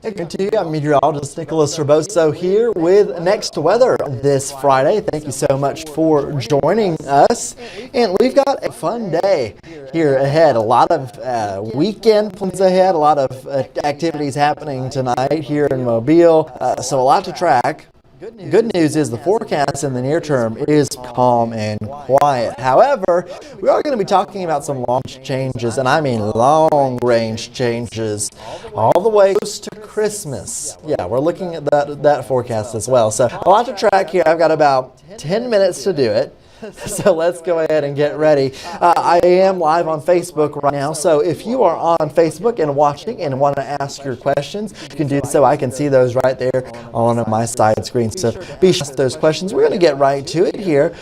Hey, good to you. I'm Meteorologist Nicholas Herboso here with Next Weather this Friday. Thank you so much for joining us. And we've got a fun day here ahead. A lot of weekend plans ahead, a lot of activities happening tonight here in Mobile. So a lot to track. Good news is the forecast in the near term is calm and quiet. However, we are going to be talking about some long changes, and I mean long range changes, all the way close to Christmas. Yeah, we're looking at that forecast as well. So a lot to track here. I've got about 10 minutes to do it. So let's go ahead and get ready. I am live on Facebook right now, so if you are on Facebook and watching and want to ask your questions, you can do so. I can see those right there on my side screen. So be sure to ask those questions. We're going to get right to it here.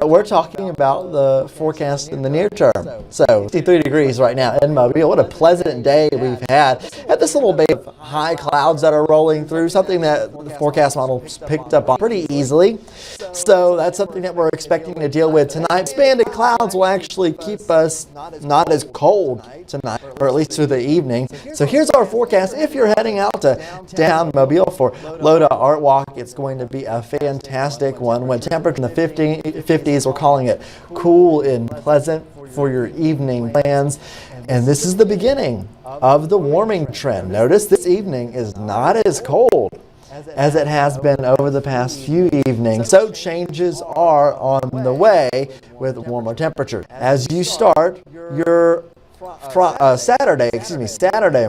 We're talking about the forecast in the near term. So 53 degrees right now in Mobile. What a pleasant day we've had. Had this little bit of high clouds that are rolling through, something that the forecast model picked up on pretty easily. So that's something that we're expecting to deal with tonight. Expanded clouds will actually keep us not as cold tonight, or at least through the evening. So here's our forecast. If you're heading out to down Mobile for Loda Art Walk, it's going to be a fantastic one. When temperature in the 50s, we're calling it cool and pleasant for your evening plans. And this is the beginning of the warming trend. Notice this evening is not as cold as it has been over the past few evenings. So changes are on the way with warmer temperatures. As you start your Saturday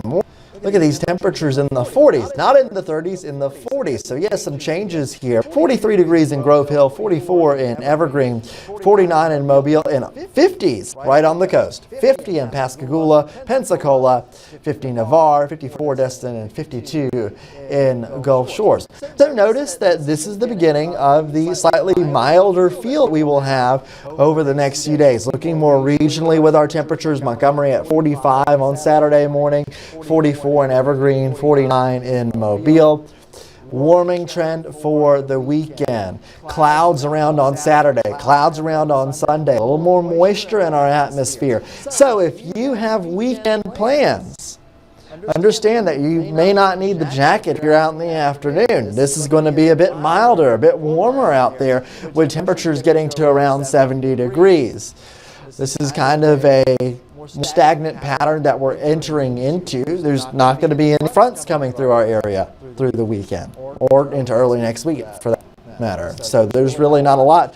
morning, look at these temperatures in the 40s, not in the 30s, in the 40s. So yes, some changes here. 43 degrees in Grove Hill, 44 in Evergreen, 49 in Mobile, and 50s right on the coast. 50 in Pascagoula, Pensacola, 50 Navarre, 54 Destin, and 52 in Gulf Shores. So notice that this is the beginning of the slightly milder feel we will have over the next few days. Looking more regionally with our temperatures, Montgomery at 45 on Saturday morning, 44 in Evergreen, 49 in Mobile. Warming trend for the weekend. Clouds around on Saturday, clouds around on Sunday. A little more moisture in our atmosphere. So if you have weekend plans, understand that you may not need the jacket if you're out in the afternoon. This is going to be a bit milder, a bit warmer out there with temperatures getting to around 70 degrees. This is kind of a stagnant pattern that we're entering into. There's not going to be any fronts coming through our area through the weekend or into early next week for that matter. So there's really not a lot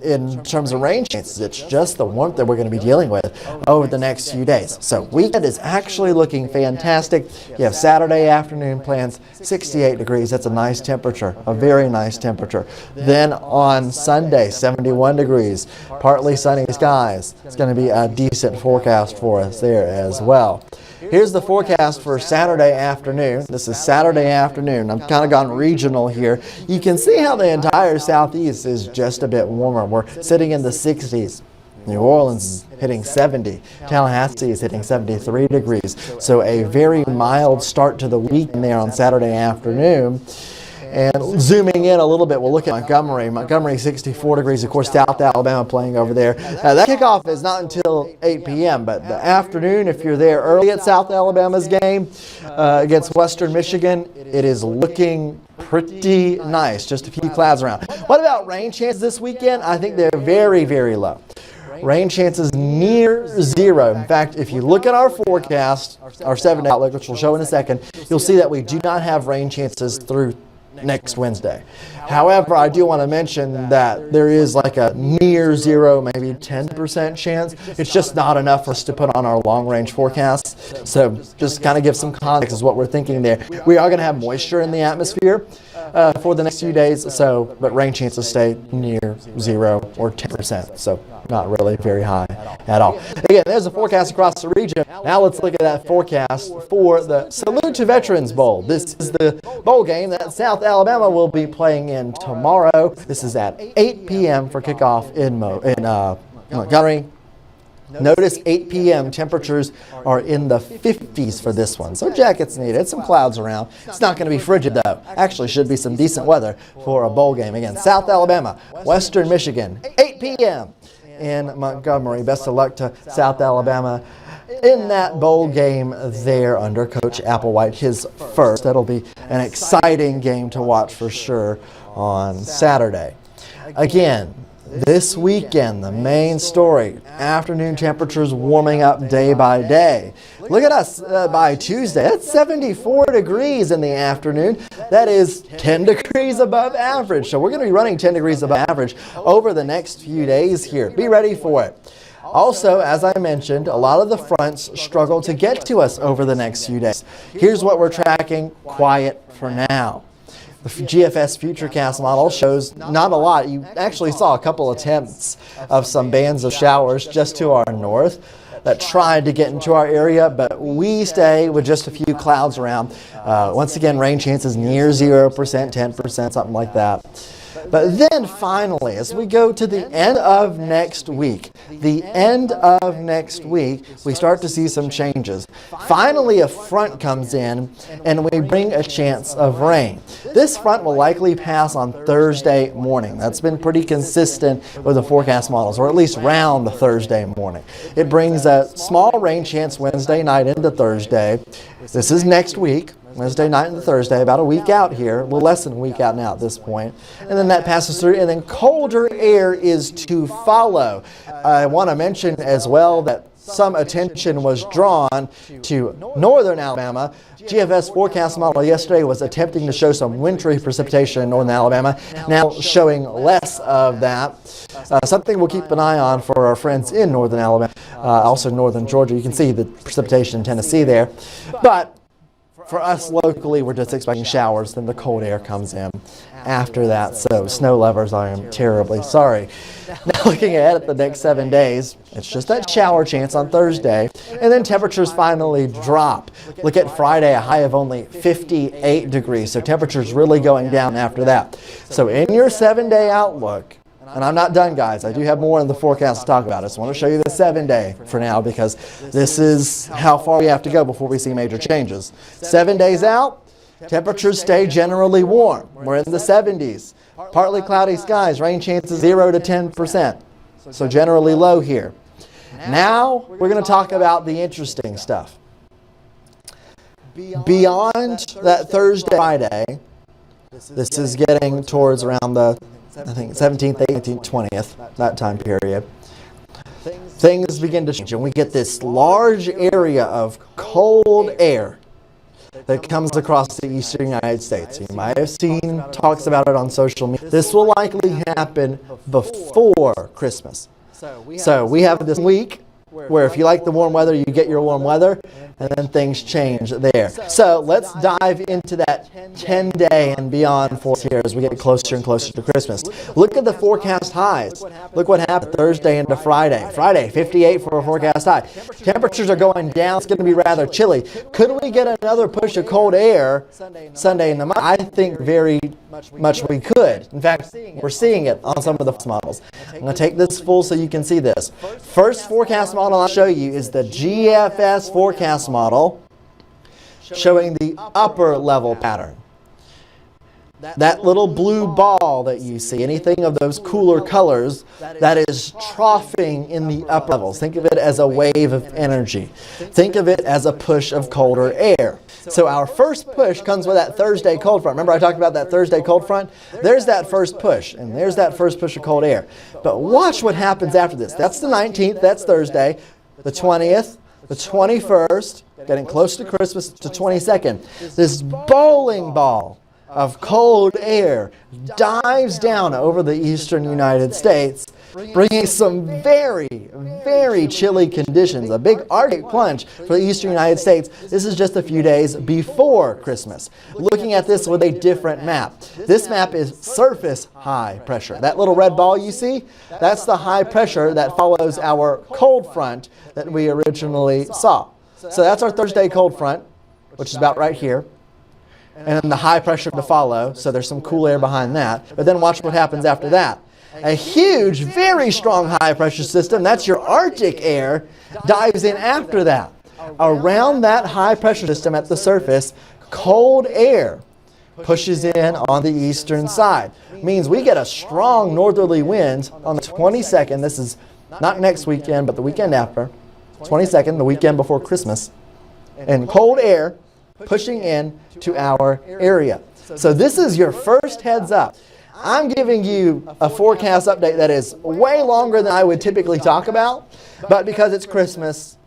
in terms of rain chances. It's just the warmth that we're going to be dealing with over the next few days. So weekend is actually looking fantastic. You have Saturday afternoon plans, 68 degrees. That's a nice temperature, a very nice temperature. Then on Sunday, 71 degrees, partly sunny skies. It's going to be a decent forecast for us there as well. Here's the forecast for Saturday afternoon. This is Saturday afternoon. I've kind of gone regional here. You can see how the entire southeast is just a bit warmer. We're sitting in the 60s. New Orleans is hitting 70. Tallahassee is hitting 73 degrees. So a very mild start to the week there on Saturday afternoon. And zooming in a little bit, we'll look at Montgomery. Montgomery, 64 degrees. Of course, South Alabama playing over there. That kickoff is not until 8 p.m., but the afternoon, if you're there early at South Alabama's game against Western Michigan, it is looking pretty nice. Just a few clouds around. What about rain chances this weekend? I think they're very, very low. Rain chances near zero. In fact, if you look at our forecast, our 7-day outlook, which we'll show in a second, you'll see that we do not have rain chances through next Wednesday. However, I do want to mention that there is like a near zero, maybe 10% chance. It's just not enough for us to put on our long-range forecasts. So just kind of give some context is what we're thinking there. We are going to have moisture in the atmosphere for the next few days, but rain chances stay near zero or 10%. So not really very high at all. Again, there's a forecast across the region. Now let's look at that forecast for the Salute to Veterans Bowl. This is the bowl game that South Alabama will be playing in tomorrow. This is at 8 p.m. for kickoff in Montgomery. Notice 8 p.m. temperatures are in the 50s for this one. So jackets needed, some clouds around. It's not going to be frigid though. Actually should be some decent weather for a bowl game. Again, South Alabama, Western Michigan, 8 p.m. in Montgomery. Best of luck to South Alabama in that bowl game there under Coach Applewhite, his first. That'll be an exciting game to watch for sure on Saturday. Again, this weekend, the main story, afternoon temperatures warming up day by day. Look at us by Tuesday. That's 74 degrees in the afternoon. That is 10 degrees above average. So we're going to be running 10 degrees above average over the next few days here. Be ready for it. Also, as I mentioned, a lot of the fronts struggle to get to us over the next few days. Here's what we're tracking, quiet for now. The GFS Futurecast model shows not a lot. You actually saw a couple attempts of some bands of showers just to our north that tried to get into our area, but we stay with just a few clouds around. Once again, rain chances near 0%, 10%, something like that. But then finally, as we go to the end of next week, we start to see some changes. Finally, a front comes in and we bring a chance of rain. This front will likely pass on Thursday morning. That's been pretty consistent with the forecast models, or at least around the Thursday morning. It brings a small rain chance Wednesday night into Thursday. This is next week. Wednesday night and Thursday, about a week out here, a little less than a week out now at this point. And then that passes through, and then colder air is to follow. I want to mention as well that some attention was drawn to northern Alabama. GFS forecast model yesterday was attempting to show some wintry precipitation in northern Alabama, now showing less of that. Something we'll keep an eye on for our friends in northern Alabama, also northern Georgia. You can see the precipitation in Tennessee there. But for us locally, we're just expecting showers, then the cold air comes in after that. So snow lovers, I am terribly sorry. Now looking ahead at the next 7 days, it's just that shower chance on Thursday, and then temperatures finally drop. Look at Friday, a high of only 58 degrees. So temperatures really going down after that. So in your 7-day outlook, and I'm not done, guys. I do have more in the forecast to talk about. I just want to show you the 7-day for now, because this is how far we have to go before we see major changes. 7 days out, temperatures stay generally warm. We're in the 70s. Partly cloudy skies, rain chances 0 to 10%. So generally low here. Now we're going to talk about the interesting stuff. Beyond that Thursday, Friday, this is getting towards around the, I think, 17th, 18th, 20th, that time period. Things begin to change, and we get this large area of cold air that comes across the eastern United States. You might have seen talks about it on social media. This will likely happen before Christmas. So we have this week where if you like the warm weather, you get your warm weather, and then things change there. So let's dive into that 10-day and beyond for here as we get closer and closer to Christmas. Look at the forecast highs. Look what happened Thursday into Friday. Friday, 58 for a forecast high. Temperatures are going down. It's going to be rather chilly. Could we get another push of cold air Sunday in the month? I think very much we could. In fact, we're seeing it on some of the models. I'm going to take this full so you can see this. First forecast model I'll show you is the GFS forecast model showing the upper level pattern. That little blue ball that you see, anything of those cooler colors, that is troughing in the upper levels. Think of it as a wave of energy. Think of it as a push of colder air. So our first push comes with that Thursday cold front. Remember I talked about that Thursday cold front? There's that first push, and there's that first push of cold air. But watch what happens after this. That's the 19th, that's Thursday, the 20th, the 21st, getting close to Christmas, to 22nd. This bowling ball of cold air dives down over the eastern United States, bringing some very, very chilly conditions, a big Arctic plunge for the eastern United States. This is just a few days before Christmas. Looking at this with a different map. This map is surface high pressure. That little red ball you see, that's the high pressure that follows our cold front that we originally saw. So that's our Thursday cold front, which is about right here. And the high pressure to follow, so there's some cool air behind that. But then watch what happens after that. A huge, very strong high pressure system, that's your Arctic air, dives in after that. Around that high pressure system at the surface, cold air pushes in on the eastern side. Means we get a strong northerly wind on the 22nd. This is not next weekend, but the weekend after. 22nd, the weekend before Christmas, and cold air pushing in to our area. So this is your first heads up. I'm giving you a forecast update that is way longer than I would typically talk about, but because it's Christmas,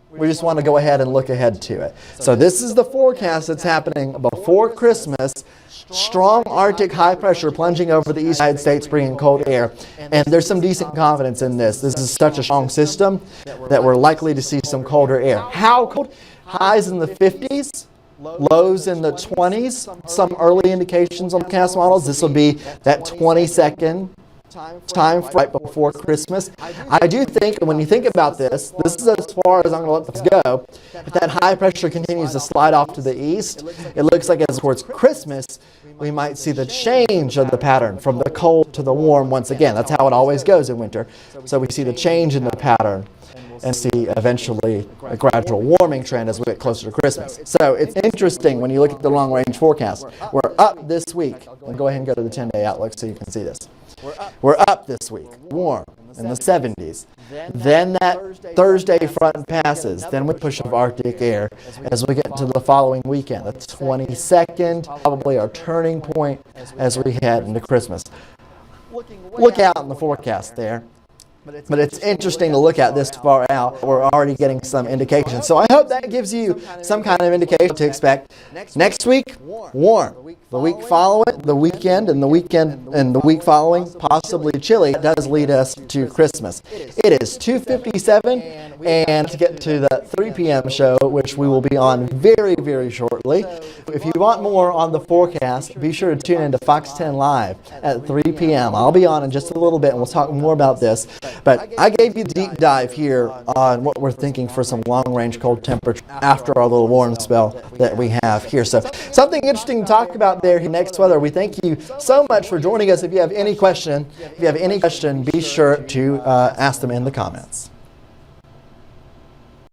we just want to go ahead and look ahead to it. So this is the forecast that's happening before Christmas. Strong Arctic high pressure plunging over the east United States, bringing cold air. And there's some decent confidence in this. This is such a strong system that we're likely to see some colder air. How cold? Highs in the 50s, lows in the 20s. Some early indications on the forecast models. This will be that 22nd time right before Christmas. I do think, when you think about this, this is as far as I'm going to let this go. If that high pressure continues to slide off to the east, it looks like as towards Christmas, we might see the change of the pattern from the cold to the warm once again. That's how it always goes in winter. So we see the change in the pattern and see eventually a gradual warming trend as we get closer to Christmas. So it's interesting when you look at the long-range forecast. We're up this week. I'll go ahead and go to the 10-day outlook so you can see this. We're up this week, warm, in the 70s. Then that Thursday front passes. Then we push of Arctic air as we get into the following weekend. The 22nd, probably our turning point as we head into Christmas. Look out in the forecast there. But it's interesting to look at this far out. We're already getting some indication. So I hope that gives you some kind of indication to expect. Next week, warm. The week following, the weekend, and the week following, possibly chilly. It does lead us to Christmas. It is 2:57, and to get to the 3 p.m. show, which we will be on very, very shortly. If you want more on the forecast, be sure to tune in to Fox 10 Live at 3 p.m. I'll be on in just a little bit, and we'll talk more about this. But I gave you a deep dive here on what we're thinking for some long-range cold temperature after our little warm spell that we have here. So something interesting to talk about there, next weather. We thank you so much for joining us. If you have any question, be sure to ask them in the comments.